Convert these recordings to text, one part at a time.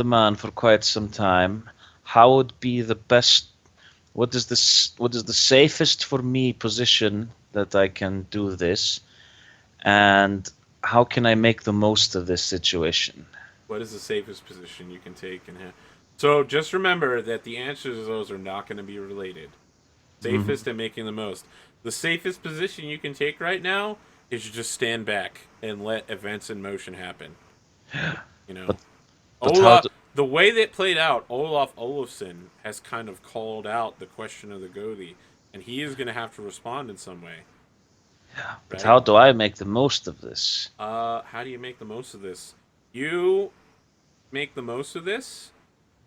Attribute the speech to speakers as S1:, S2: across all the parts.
S1: the man for quite some time. How would be the best? What is this? What is the safest for me position that I can do this? And how can I make the most of this situation?
S2: What is the safest position you can take? So just remember that the answers to those are not going to be related.
S1: Hmm.
S2: Safest and making the most. The safest position you can take right now is you just stand back and let events in motion happen. You know,
S1: But but how
S2: Olaf.
S1: do?
S2: The way that played out, Olaf Olafsson has kind of called out the question of the goalie, and he is going to have to respond in some way,
S1: But
S2: right?
S1: how do I make the most of this?
S2: How do you make the most of this? You make the most of this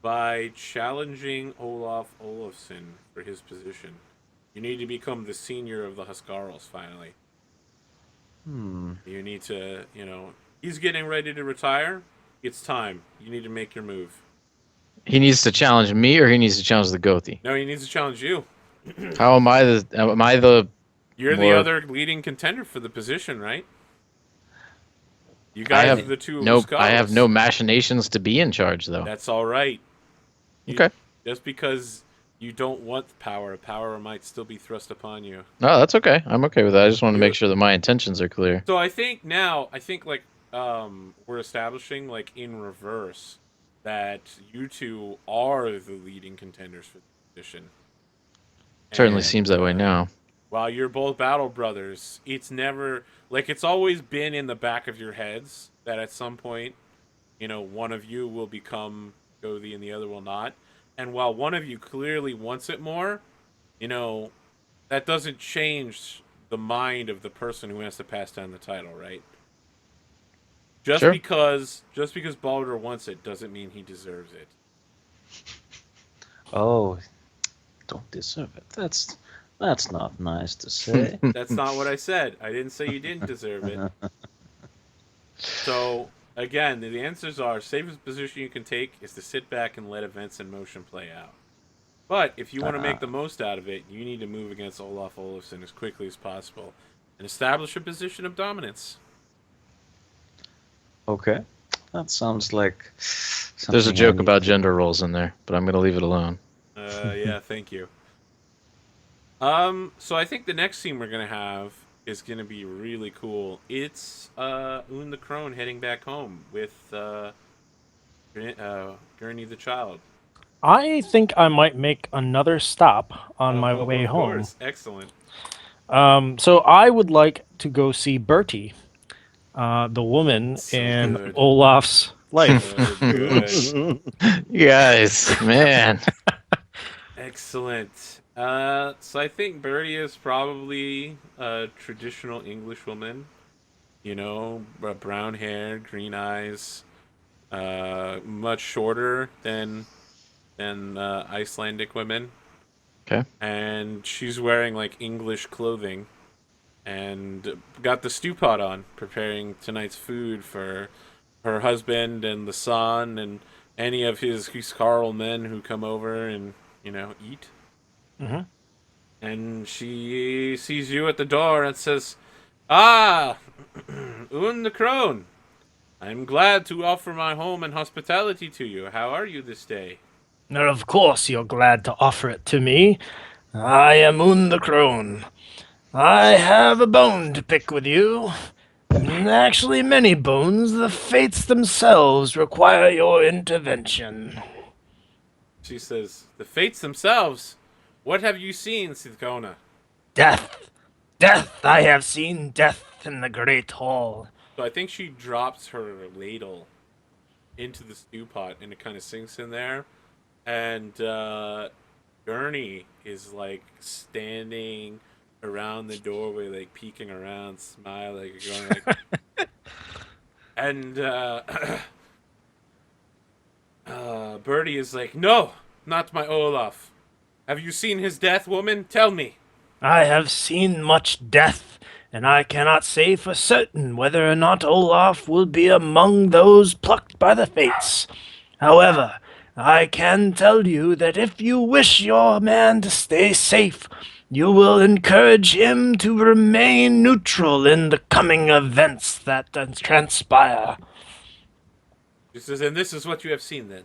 S2: by challenging Olaf Olafsson for his position. You need to become the senior of the Huskarls finally.
S1: Hmm.
S2: You need to, he's getting ready to retire. It's time. You need to make your move.
S3: He needs to challenge me, or he needs to challenge the Gothi.
S2: No, he needs to challenge you.
S3: How am I the? Am I the
S2: You're the
S3: more?
S2: other leading contender for the position, right? You
S3: I
S2: guys are
S3: have
S2: the two
S3: no. I have no
S2: Huskarls.
S3: machinations to be in charge, though.
S2: That's all right. You
S3: Okay.
S2: just because you don't want power might still be thrust upon you.
S3: No, that's okay. I'm okay with that. I just want to make
S2: You
S3: sure that my intentions are clear.
S2: So I think like we're establishing like in reverse that you two are the leading contenders for the position.
S3: Certainly
S2: And
S3: seems that way now.
S2: while you're both battle brothers, it's never like it's always been in the back of your heads that at some point, one of you will become Gothi and the other will not. And while one of you clearly wants it more, you know, that doesn't change the mind of the person who has to pass down the title, right?
S3: Sure.
S2: Just because Baldur wants it doesn't mean he deserves it.
S1: Oh, don't deserve it. That's not nice to say.
S2: That's not what I said. I didn't say you didn't deserve it. So again, the answers are safest position you can take is to sit back and let events in motion play out. But if you want to make the
S1: Ah,
S2: most out of it, you need to move against Olaf Olafsson as quickly as possible and establish a position of dominance.
S1: okay. That sounds like
S3: There's a
S1: something I
S3: joke
S1: need
S3: about
S1: to.
S3: gender roles in there, but I'm going to leave it alone.
S2: Yeah, thank you. So I think the next scene we're gonna have is gonna be really cool. It's Un the Crone heading back home with Gurney the child.
S4: I think I might make another stop on my
S2: Oh,
S4: way
S2: of
S4: home.
S2: course, excellent.
S4: So I would like to go see Bertie, the woman
S2: So
S4: in
S2: good,
S4: Olaf's life.
S2: so good,
S3: You guys, man.
S2: excellent. So I think Birdie is probably a traditional English woman. Brown hair, green eyes, much shorter than Icelandic women,
S3: Okay.
S2: and she's wearing like English clothing and got the stew pot on, preparing tonight's food for her husband and the son and any of his Carl men who come over and eat.
S4: Hmm.
S2: And she sees you at the door and says, "Ah, Un the Crone, I'm glad to offer my home and hospitality to you. How are you this day?"
S4: Now, of course, you're glad to offer it to me. I am Un the Crone. I have a bone to pick with you. Actually, many bones. The fates themselves require your intervention.
S2: She says, "The fates themselves. What have you seen, Sithkona?"
S4: Death! Death! I have seen death in the great hall.
S2: So I think she drops her ladle into the stew pot and it kind of sinks in there. And Gurney is like standing around the doorway, like peeking around, smiling, going like, and Birdie is like, "No, not my Olaf. Have you seen his death, woman? Tell me."
S4: I have seen much death, and I cannot say for certain whether or not Olaf will be among those plucked by the fates. However, I can tell you that if you wish your man to stay safe, you will encourage him to remain neutral in the coming events that transpire.
S2: She says, and this is what you have seen then.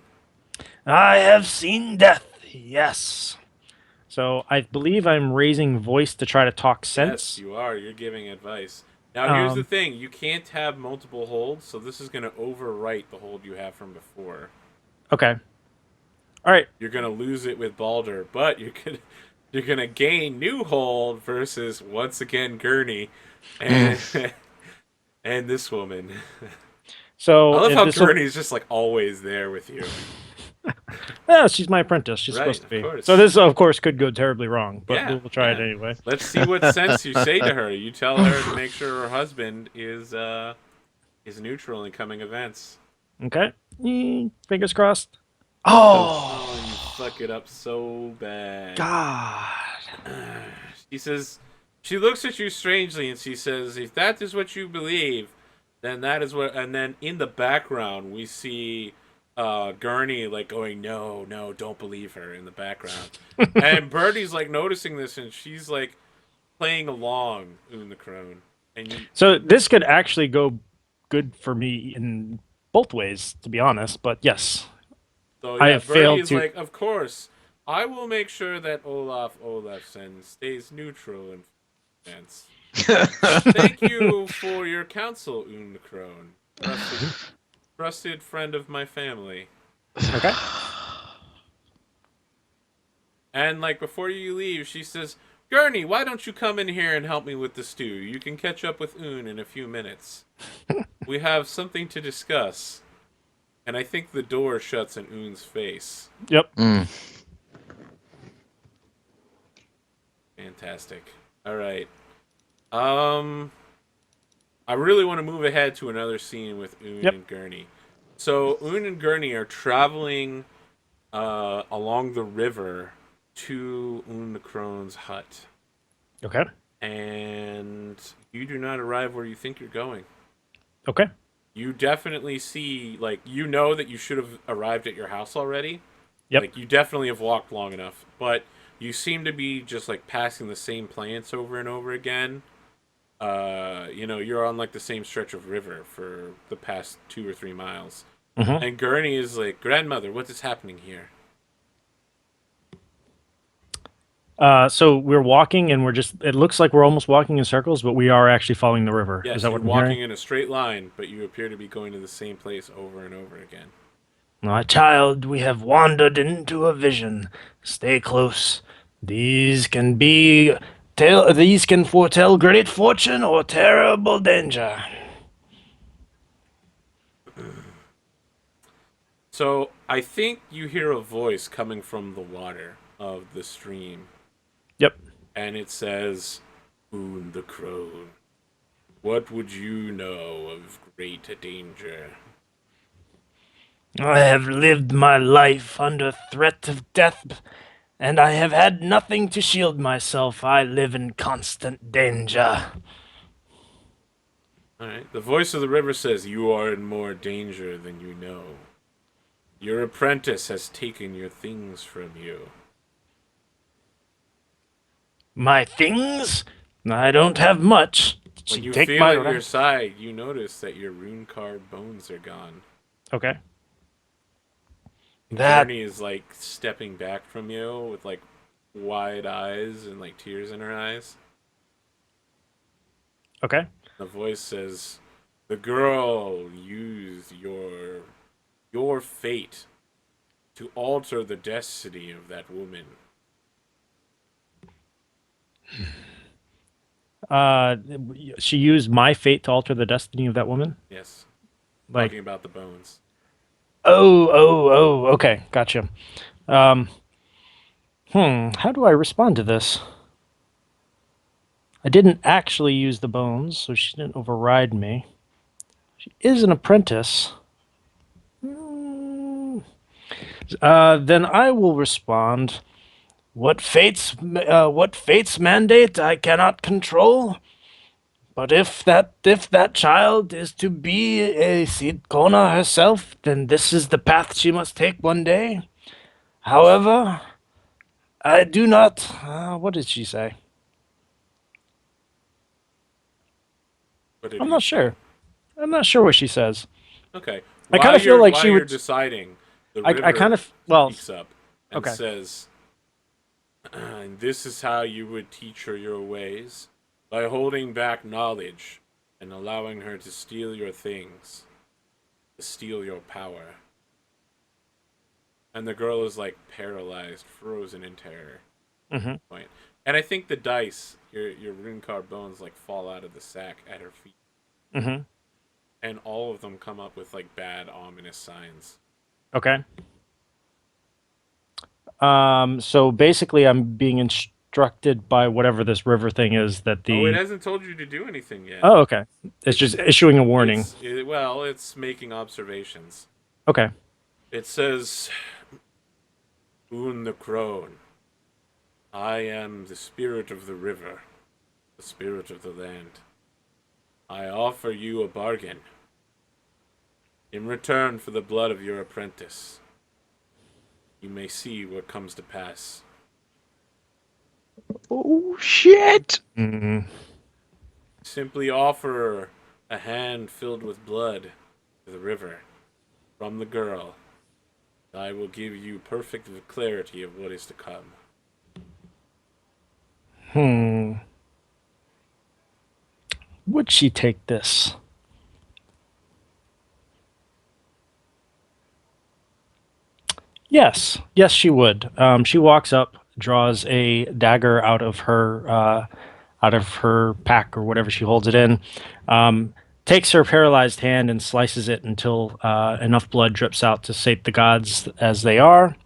S4: I have seen death, yes. So I believe I'm raising voice to try to talk
S2: Yes,
S4: sense.
S2: you are. You're giving advice. Now, here's the
S4: Um,
S2: thing. You can't have multiple holds, so this is going to overwrite the hold you have from before.
S4: okay. All right.
S2: You're going to lose it with Balder, but you're gonna gain new hold versus, once again, Gurney and, and this woman. I
S4: So
S2: love how
S4: this will.
S2: Gurney's just, like, always there with you.
S4: Yeah, she's my apprentice. She's
S2: Right,
S4: supposed to
S2: of
S4: be.
S2: course.
S4: So this, of course, could go terribly wrong, but
S2: Yeah,
S4: we'll try it
S2: yeah.
S4: anyway.
S2: Let's see what sense you say to her. You tell her to make sure her husband is neutral in coming events.
S4: Okay. Fingers crossed.
S2: Oh, you
S4: Oh,
S2: fuck it up so bad.
S4: God.
S2: She says, she looks at you strangely and she says, if that is what you believe, then that is what. And then in the background, we see Gurney like going, no, no, don't believe her in the background. And Birdie's like noticing this and she's like playing along, Oon the Crone. And you,
S4: So this could actually go good for me in both ways, to be honest. But yes,
S2: so
S4: I
S2: yeah,
S4: have
S2: Birdie
S4: failed
S2: is
S4: to.
S2: like, of course, I will make sure that Olaf Olafsson stays neutral in events. Thank you for your counsel, Oon Crone. Trusted friend of my family.
S4: Okay.
S2: And like before you leave, she says, Gurney, why don't you come in here and help me with the stew? You can catch up with Oon in a few minutes. We have something to discuss. And I think the door shuts in Oon's face.
S4: Yep.
S2: Fantastic. All right. I really want to move ahead to another scene with Oon
S4: Yep.
S2: and Gurney. So Oon and Gurney are traveling along the river to Oon the Crone's hut.
S4: Okay.
S2: And you do not arrive where you think you're going.
S4: Okay.
S2: You definitely see, like, you know that you should have arrived at your house already.
S4: Yep.
S2: Like, you definitely have walked long enough. But you seem to be just, like, passing the same plants over and over again. You're on, like, the same stretch of river for the past 2 or 3 miles.
S4: Mhm.
S2: And Gurney is like, grandmother, what is happening here?
S4: So we're walking, and we're just. It looks like we're almost walking in circles, but we are actually following the river.
S2: Yes,
S4: Is that
S2: you're
S4: what I'm
S2: walking
S4: hearing?
S2: in a straight line, but you appear to be going to the same place over and over again.
S4: My child, we have wandered into a vision. Stay close. These can be. These can foretell great fortune or terrible danger.
S2: So I think you hear a voice coming from the water of the stream,
S4: Yep.
S2: and it says, Oon the Crone, what would you know of great danger?
S4: I have lived my life under threat of death, and I have had nothing to shield myself. I live in constant danger.
S2: All right. The voice of the river says, you are in more danger than you know. Your apprentice has taken your things from you.
S4: My things? I don't have much.
S2: When
S4: She
S2: you
S4: take
S2: feel
S4: my
S2: at your side, you notice that your rune carved bones are gone.
S4: Okay.
S2: And
S4: That
S2: Gurney is like stepping back from you with like wide eyes and like tears in her eyes.
S4: okay.
S2: The voice says, "The girl used your fate to alter the destiny of that woman."
S4: Uh, she used my fate to alter the destiny of that woman.
S2: Yes,
S4: Like,
S2: talking about the bones.
S4: oh. Okay, gotcha. Um, How do I respond to this? I didn't actually use the bones, so she didn't override me. She is an apprentice. Then I will respond. What fates mandate I cannot control. But if that child is to be a Sidkona herself, then this is the path she must take one day. However, I do not. What did she say?
S2: What did
S4: I'm
S2: he
S4: not
S2: say?
S4: sure. I'm not sure what she says.
S2: Okay.
S4: I kind of feel like
S2: while
S4: she
S2: you're
S4: would.
S2: deciding, the
S4: I kind
S2: river
S4: of well.
S2: speaks up and
S4: Okay.
S2: says, and this is how you would teach her your ways, by holding back knowledge and allowing her to steal your things, to steal your power. And the girl is like paralyzed, frozen in terror.
S4: Hmm.
S2: Point. And I think the dice, your rune card bones, like fall out of the sack at her feet,
S4: Hmm.
S2: and all of them come up with like bad, ominous signs.
S4: Okay. So basically, I'm being instructed by whatever this river thing is that
S2: Oh, it
S4: the.
S2: hasn't told you to do anything yet.
S4: Oh, okay. It's just issuing a warning.
S2: It's making observations.
S4: Okay.
S2: It says, "Un the crone. I am the spirit of the river, the spirit of the land. I offer you a bargain. In return for the blood of your apprentice, you may see what comes to pass."
S3: Oh shit!
S4: Mm.
S2: Simply offer a hand filled with blood to the river from the girl. I will give you perfect clarity of what is to come.
S4: Would she take this? Yes, she would. She walks up, draws a dagger out of her pack or whatever she holds it in, takes her paralyzed hand and slices it until enough blood drips out to sate the gods as they are.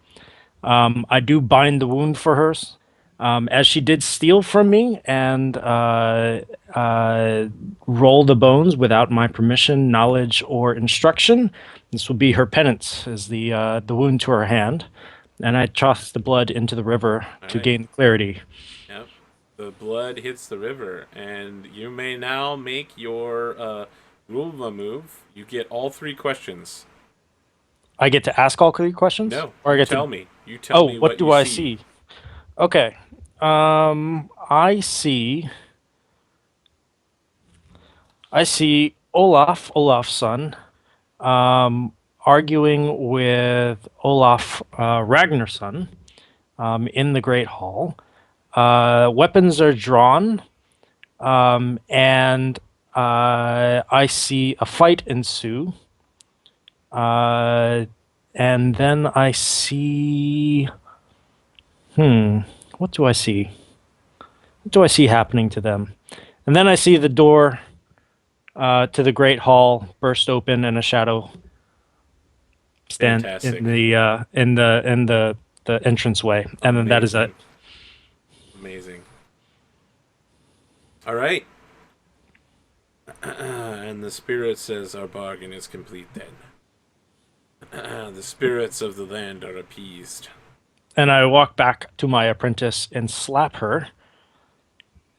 S4: I do bind the wound for her, as she did steal from me and roll the bones without my permission, knowledge, or instruction. This will be her penance, as the wound to her hand, and I toss the blood into the river
S2: All
S4: to
S2: right.
S4: gain clarity.
S2: Yep. The blood hits the river, and you may now make your Rulva move. You get all three questions.
S4: I get to ask all three questions,
S2: No,
S4: or I
S2: you
S4: get
S2: tell
S4: to.
S2: me. You tell
S4: Oh,
S2: me
S4: what
S2: what
S4: do
S2: you
S4: I
S2: see.
S4: see? Okay. I see. I see Olaf's son, arguing with Olaf Ragnarsson in the Great Hall. Weapons are drawn, and I see a fight ensue. Uh, and then I see. What do I see? What do I see happening to them? And then I see the door to the Great Hall burst open and a shadow stand
S2: Fantastic.
S4: in the entranceway, and then that is it.
S2: Amazing. Amazing. All right. And the spirit says our bargain is complete then. The spirits of the land are appeased.
S4: And I walk back to my apprentice and slap her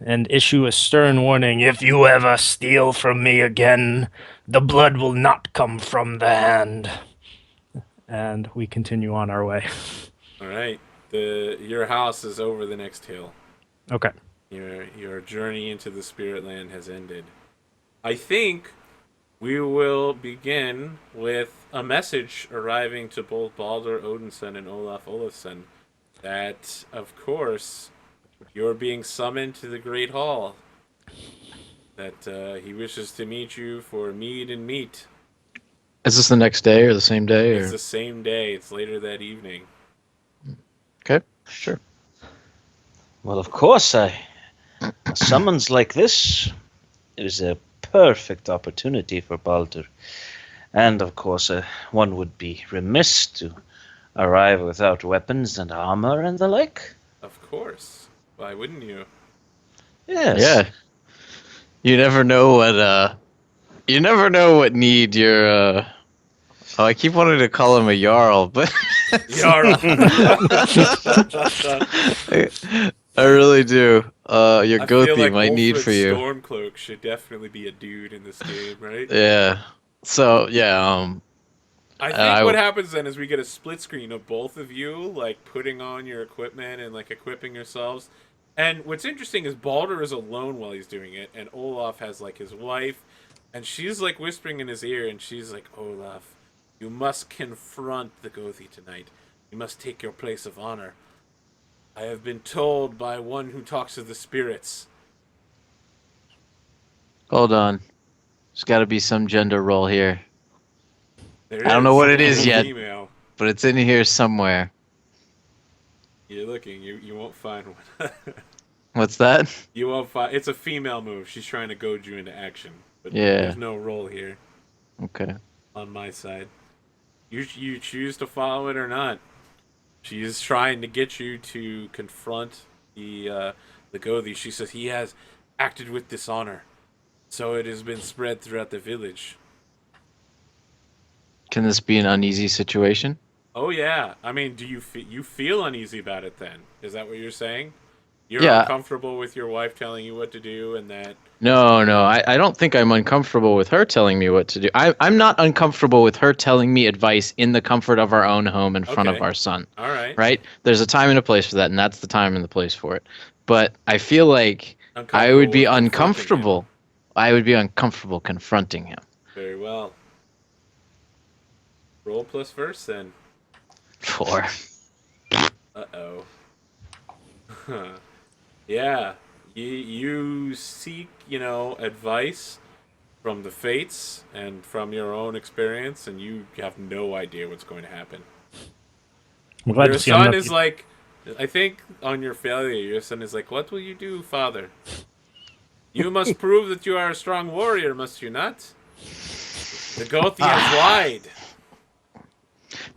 S4: and issue a stern warning: if you ever steal from me again, the blood will not come from the hand. And we continue on our way.
S2: All right. Your house is over the next hill.
S4: Okay.
S2: Your journey into the spirit land has ended. I think we will begin with a message arriving to both Baldur Odinson and Olaf Olafsson that, of course, you're being summoned to the Great Hall. That he wishes to meet you for mead and meat.
S3: Is this the next day or the same day?
S2: It's
S3: Or?
S2: the same day. It's later that evening.
S3: Okay, sure.
S1: Well, of course, a summons like this is a perfect opportunity for Baldur. And of course, one would be remiss to arrive without weapons and armor and the like.
S2: Of course. Why wouldn't you?
S1: Yes.
S3: Yeah. You never know what you never know what need your oh, I keep wanting to call him a Jarl, but
S2: Yara.
S3: I really do. Your
S2: I feel
S3: Gothi
S2: like
S3: might need
S2: Wolfred
S3: for you.
S2: Stormcloak should definitely be a dude in this game, right?
S3: Yeah. So yeah,
S2: I think
S3: I-
S2: what happens then is we get a split screen of both of you, like putting on your equipment and like equipping yourselves. And what's interesting is Baldur is alone while he's doing it, and Olaf has like his wife, and she's like whispering in his ear, and she's like, "Olaf, You must confront the Gothi tonight. You must take your place of honor. I have been told by one who talks to the spirits.
S3: Hold on. There's got to be some gender role here.
S2: There
S3: I don't know
S2: is.
S3: what it
S2: It's
S3: is
S2: a
S3: yet,
S2: female.
S3: but it's in here somewhere.
S2: You're looking. You won't find one.
S3: What's that?
S2: You won't find. It's a female move. She's trying to goad you into action, but
S3: Yeah.
S2: there's no role here
S3: Okay.
S2: on my side. You choose to follow it or not. She is trying to get you to confront the Gothi. She says he has acted with dishonor, so it has been spread throughout the village.
S3: Can this be an uneasy situation?
S2: Oh yeah, I mean, do you feel uneasy about it? Then is that what you're saying? You're
S3: Yeah.
S2: uncomfortable with your wife telling you what to do, and that
S3: No, I don't think I'm uncomfortable with her telling me what to do. I'm not uncomfortable with her telling me advice in the comfort of our own home in front of
S2: Okay.
S3: our son.
S2: all right.
S3: Right? There's a time and a place for that, and that's the time and the place for it. But I feel like I
S2: Uncomfortable
S3: would be
S2: with confronting him.
S3: uncomfortable. I would be uncomfortable confronting him.
S2: Very well. Roll plus verse then.
S3: 4.
S2: Uh-oh. Yeah. You seek, advice from the fates and from your own experience, and you have no idea what's going to happen.
S4: I'm glad
S2: Your
S4: to see I'm
S2: son
S4: not
S2: is like, I think on your failure, your son is like, what will you do, father? You must prove that you are a strong warrior, must you not? The Gothi has lied.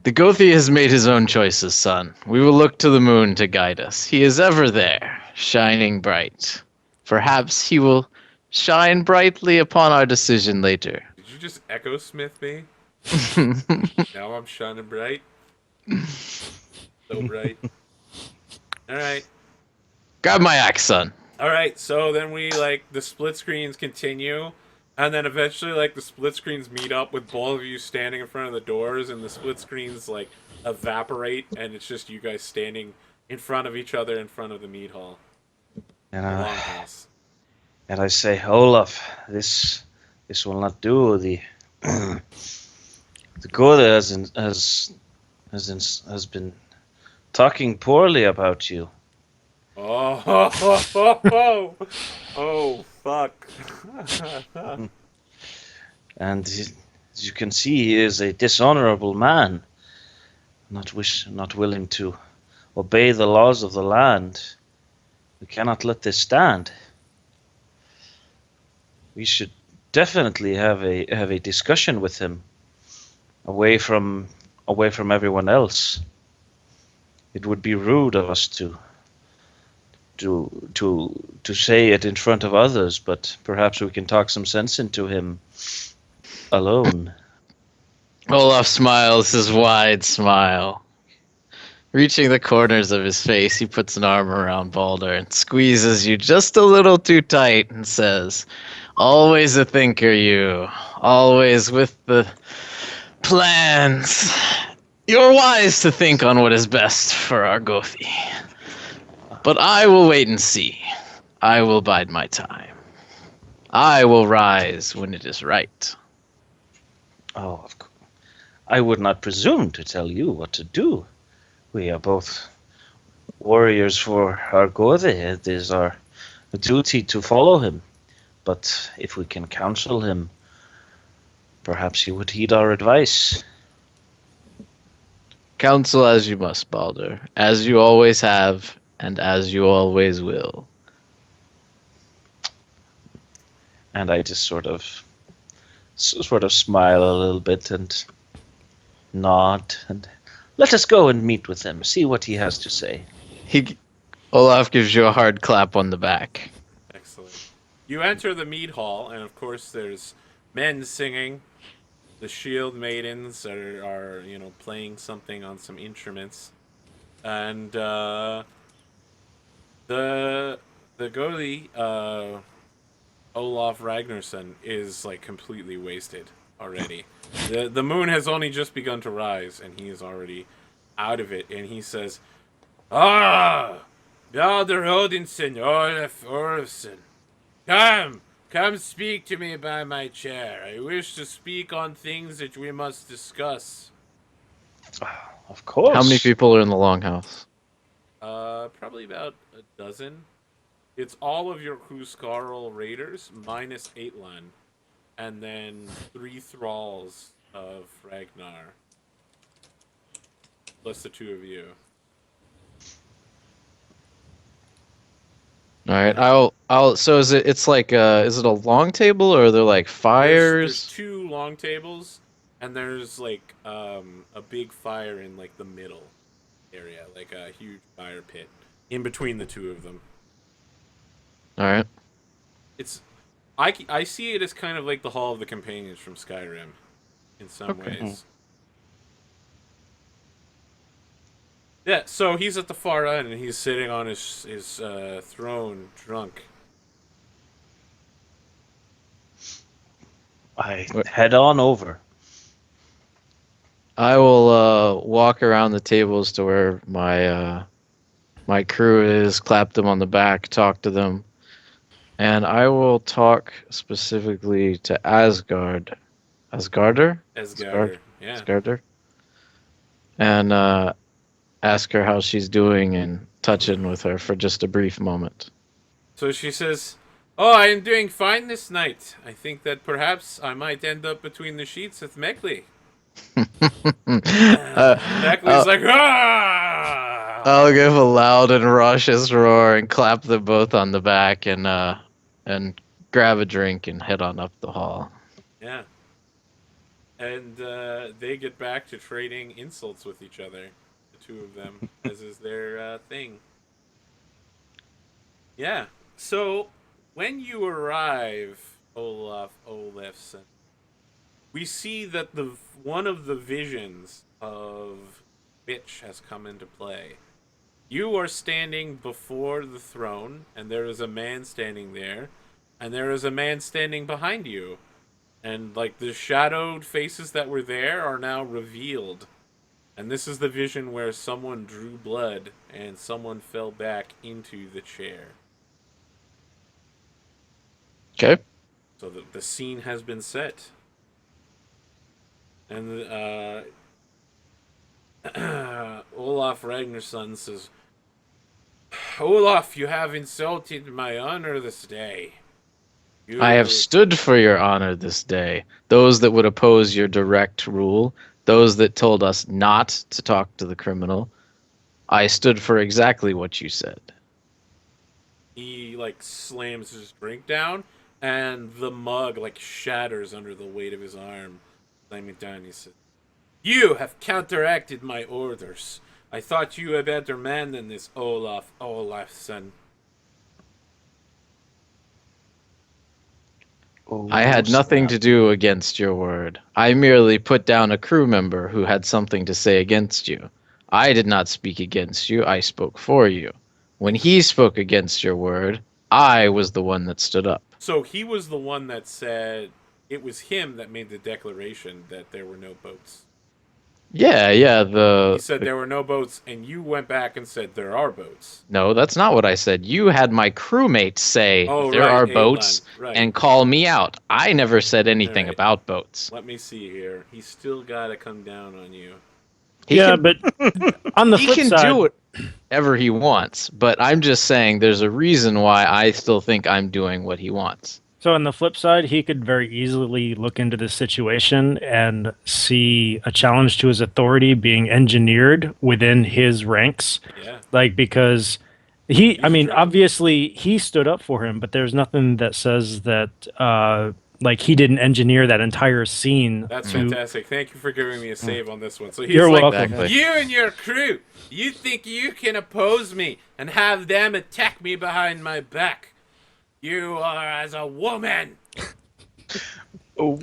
S3: The Gothi has made his own choices, son. We will look to the moon to guide us. He is ever there, shining bright. Perhaps he will shine brightly upon our decision later.
S2: Did you just echo Smith me? Now I'm shining bright. So bright. Alright.
S3: Grab my axe, son.
S2: Alright, so then the split screens continue, and then eventually, the split screens meet up with both of you standing in front of the doors, and the split screens, evaporate, and it's just you guys standing in front of each other in front of the meat hall.
S1: And
S2: The
S1: I,
S2: longhouse.
S1: and I say, Olaf, this will not do. The Goda has been talking poorly about you.
S2: Oh, oh, fuck.
S1: And as you can see, he is a dishonorable man, not willing to obey the laws of the land. We cannot let this stand. We should definitely have a discussion with him, away from everyone else. It would be rude of us to say it in front of others, but perhaps we can talk some sense into him alone.
S3: Olaf smiles his wide smile. Reaching the corners of his face, he puts an arm around Balder and squeezes you just a little too tight and says, "Always a thinker, you. Always with the plans. You're wise to think on what is best for our Gothi. But I will wait and see. I will bide my time. I will rise when it is right."
S1: Oh, of course. I would not presume to tell you what to do. We are both warriors for our Gode. It is our duty to follow him. But if we can counsel him, perhaps he would heed our advice.
S3: Counsel as you must, Balder, as you always have, and as you always will.
S1: And I just sort of smile a little bit and nod and let us go and meet with him, see what he has to say.
S3: Olaf gives you a hard clap on the back.
S2: Excellent. You enter the mead hall, and of course there's men singing. The shield maidens are playing something on some instruments. And the goalie, Olaf Ragnarsson, is completely wasted already. The moon has only just begun to rise, and he is already out of it. And he says, "Ah, Balder Odinson, Olaf Orfson, come Come speak to me by my chair. I wish to speak on things that we must discuss.
S1: Of course.
S3: How many people are in the longhouse?
S2: Probably about a dozen. It's all of your Huskarl raiders minus Aitlan, and then 3 thralls of Ragnar, plus the 2 of you.
S3: All right, I'll. So is it? It's like, is it a long table or are there like
S2: There's
S3: fires?
S2: 2 long tables, and there's like a big fire in like the middle area, like a huge fire pit in between the 2 of them.
S3: All right.
S2: It's I see it as kind of like the Hall of the Companions from Skyrim, in some
S3: Okay.
S2: ways. Yeah, so he's at the far end and he's sitting on his throne, drunk.
S1: I head on over.
S3: I will walk around the tables to where my crew is, clap them on the back, talk to them, and I will talk specifically to Asgarder,
S2: Asgarder, yeah.
S3: Asgarder, and ask her how she's doing and touch in with her for just a brief moment.
S2: So she says, "Oh, I am doing fine this night. I think that perhaps I might end up between the sheets with Meckley." Meckley's like, "Ah!"
S3: I'll give a loud and raucous roar and clap them both on the back and grab a drink and head on up the hall.
S2: Yeah. And they get back to trading insults with each other, the 2 of them, as is their thing. Yeah. So when you arrive, Olaf Olafsson, we see that one of the visions of Bitch has come into play. You are standing before the throne, and there is a man standing there, and there is a man standing behind you. And like the shadowed faces that were there are now revealed. And this is the vision where someone drew blood and someone fell back into the chair.
S3: Okay.
S2: So the scene has been set. And Olaf Ragnarsson says, "Olaf, you have insulted my honor this day.
S3: I have stood for your honor this day. Those that would oppose your direct rule, those that told us not to talk to the criminal, I stood for exactly what you said."
S2: He like slams his drink down, and the mug like shatters under the weight of his arm. Slamming it down, he says, "You have counteracted my orders. I thought you a better man than this Olaf Olafsson."
S1: Oh,
S3: I had nothing
S1: snap.
S3: to do against your word. I merely put down a crew member who had something to say against you. I did not speak against you, I spoke for you. When he spoke against your word, I was the one that stood up.
S2: So he was the one that said it was him that made the declaration that there were no boats.
S3: Yeah,
S2: He said there were no boats, and you went back and said there are boats.
S3: No, that's not what I said. You had my crewmates say
S2: Oh,
S3: there
S2: right,
S3: are
S2: Aelan,
S3: boats
S2: right.
S3: and call me out. I never said anything
S2: Alright.
S3: about boats.
S2: Let me see here. He's still got to come down on you.
S3: He
S4: yeah,
S3: can,
S4: but on the
S3: he
S4: flip
S3: can
S4: side,
S3: do whatever he wants, but I'm just saying there's a reason why I still think I'm doing what he wants.
S4: so on the flip side, he could very easily look into this situation and see a challenge to his authority being engineered within his ranks.
S2: Yeah.
S4: Like, because
S2: He's
S4: I mean,
S2: drunk.
S4: obviously he stood up for him, but there's nothing that says that, like, he didn't engineer that entire scene.
S2: That's
S4: to-
S2: fantastic. Thank you for giving me a save on this one. So he's
S4: You're
S2: like,
S4: welcome.
S3: Exactly.
S2: "You and your crew, you think you can oppose me and have them attack me behind my back? You are as a woman."
S1: Oh.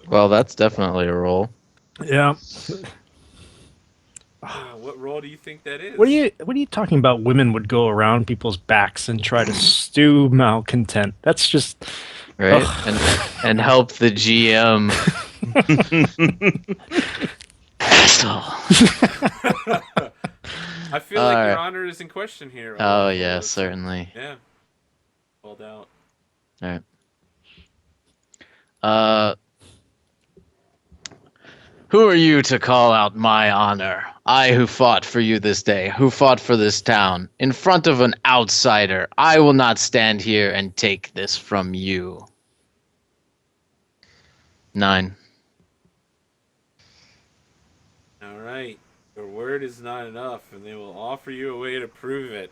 S3: Well, that's definitely a roll.
S4: Yeah.
S2: What role do you think that is?
S4: What are you talking about? Women would go around people's backs and try to stew malcontent. That's just
S3: Right?
S4: Ugh.
S3: And help the GM. Asshole.
S2: I feel like your
S3: Alright.
S2: honor is in question here.
S3: Oh
S2: Olaf.
S3: yeah, certainly.
S2: Yeah. Called out.
S3: All right. Uh, who are you to call out my honor? I who fought for you this day, who fought for this town, in front of an outsider. I will not stand here and take this from you. 9.
S2: All right. Your word is not enough, and they will offer you a way to prove it.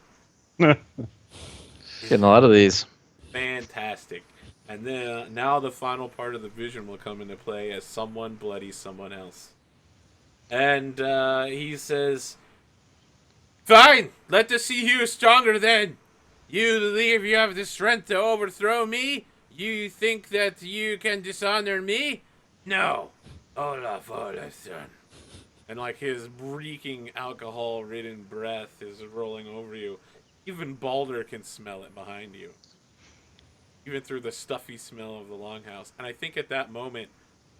S3: Getting a lot of these.
S2: Fantastic. And then now the final part of the vision will come into play as someone bloodies someone else. And he says, "Fine, let us see who is stronger then. You believe you have the strength to overthrow me? You think that you can dishonor me? No. Olaf Olafsson." And like his reeking alcohol-ridden breath is rolling over you. Even Balder can smell it behind you. Even through the stuffy smell of the longhouse. And I think at that moment,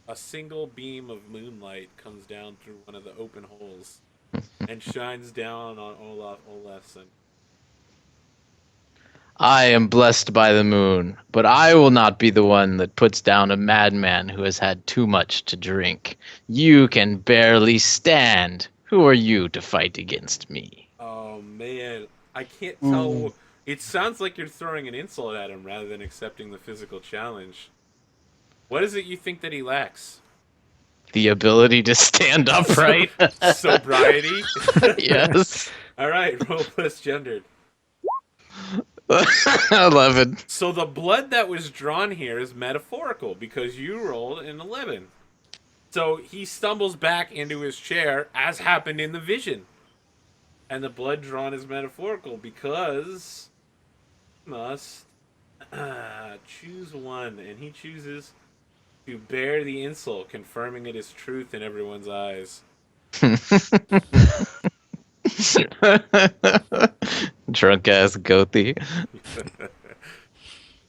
S2: a single beam of moonlight comes down through one of the open holes and shines down on Olaf Olafsson.
S3: I am blessed by the moon, but I will not be the one that puts down a madman who has had too much to drink. You can barely stand. Who are you to fight against me?
S2: Oh man, I can't tell. It sounds like you're throwing an insult at him rather than accepting the physical challenge. What is it you think that he lacks?
S3: The ability to stand upright.
S2: Sobriety?
S3: Yes.
S2: All right, roll plus gendered.
S3: 11.
S2: So the blood that was drawn here is metaphorical because you rolled an 11. So he stumbles back into his chair as happened in the vision. And the blood drawn is metaphorical because he must choose one. And he chooses to bear the insult, confirming it is truth in everyone's eyes.
S3: Drunk ass Goathy.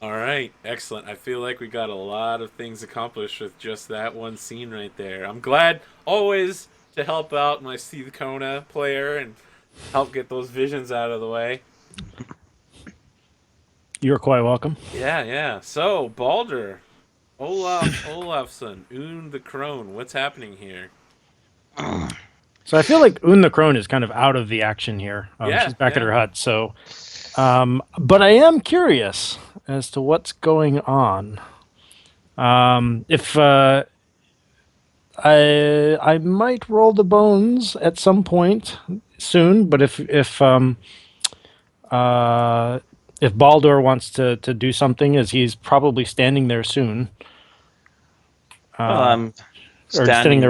S2: All right, excellent. I feel like we got a lot of things accomplished with just that one scene right there. I'm glad always to help out my Steve Kona player and help get those visions out of the way.
S4: You're quite welcome.
S2: Yeah. So, Balder, Olaf Olafsson, Un the Crone, what's happening here?
S4: So I feel like Un the Crone is kind of out of the action here. She's back at her hut. So, but I am curious as to what's going on. If I might roll the bones at some point soon, but if Baldur wants to do something, as he's probably standing there soon.
S1: Well, I'm standing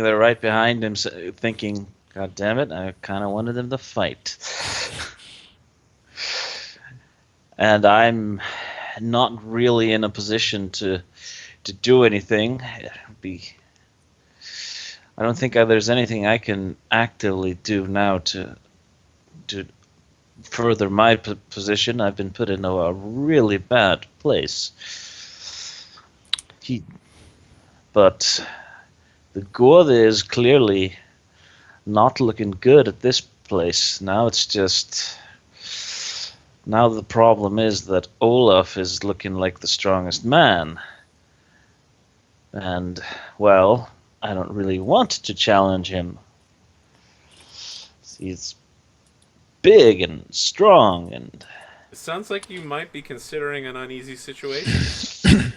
S1: there right behind him, thinking, "God damn it! I kind of wanted him to fight." And I'm not really in a position to do anything. I don't think there's anything I can actively do now to further my position. I've been put in a really bad place. But the Gode is clearly not looking good at this place. Now the problem is that Olaf is looking like the strongest man. And, well, I don't really want to challenge him. He's big and strong and...
S2: It sounds like you might be considering an uneasy situation.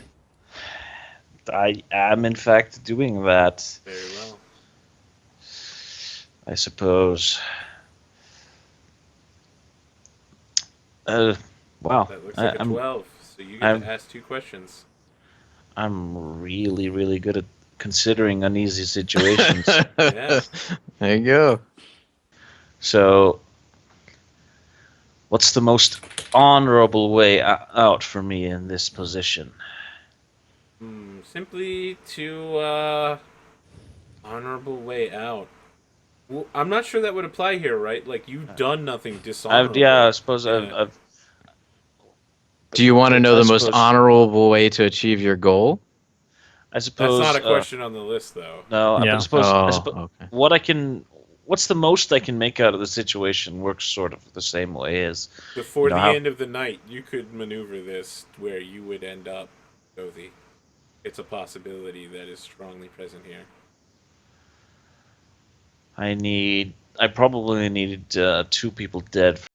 S1: I am, in fact, doing that.
S2: Very well.
S1: I suppose. Wow.
S2: That looks like a 12, so you get to ask 2 questions.
S1: I'm really, really good at considering uneasy situations.
S2: Yeah.
S3: There you go.
S1: So, what's the most honorable way out for me in this position?
S2: Simply to honorable way out. Well, I'm not sure that would apply here, right? Like, you've done nothing dishonorable.
S1: I suppose I've...
S3: Do you want to know
S1: I
S3: the most
S1: suppose-
S3: honorable way to achieve your goal?
S1: I suppose...
S2: That's not a question on the list, though.
S1: No,
S4: Yeah.
S1: I suppose
S3: okay.
S1: what what's the most I can make out of the situation works sort of the same way as
S2: Before the
S1: how
S2: end of the night, you could maneuver this where you would end up, Gothi. It's a possibility that is strongly present here.
S1: I probably need 2 people dead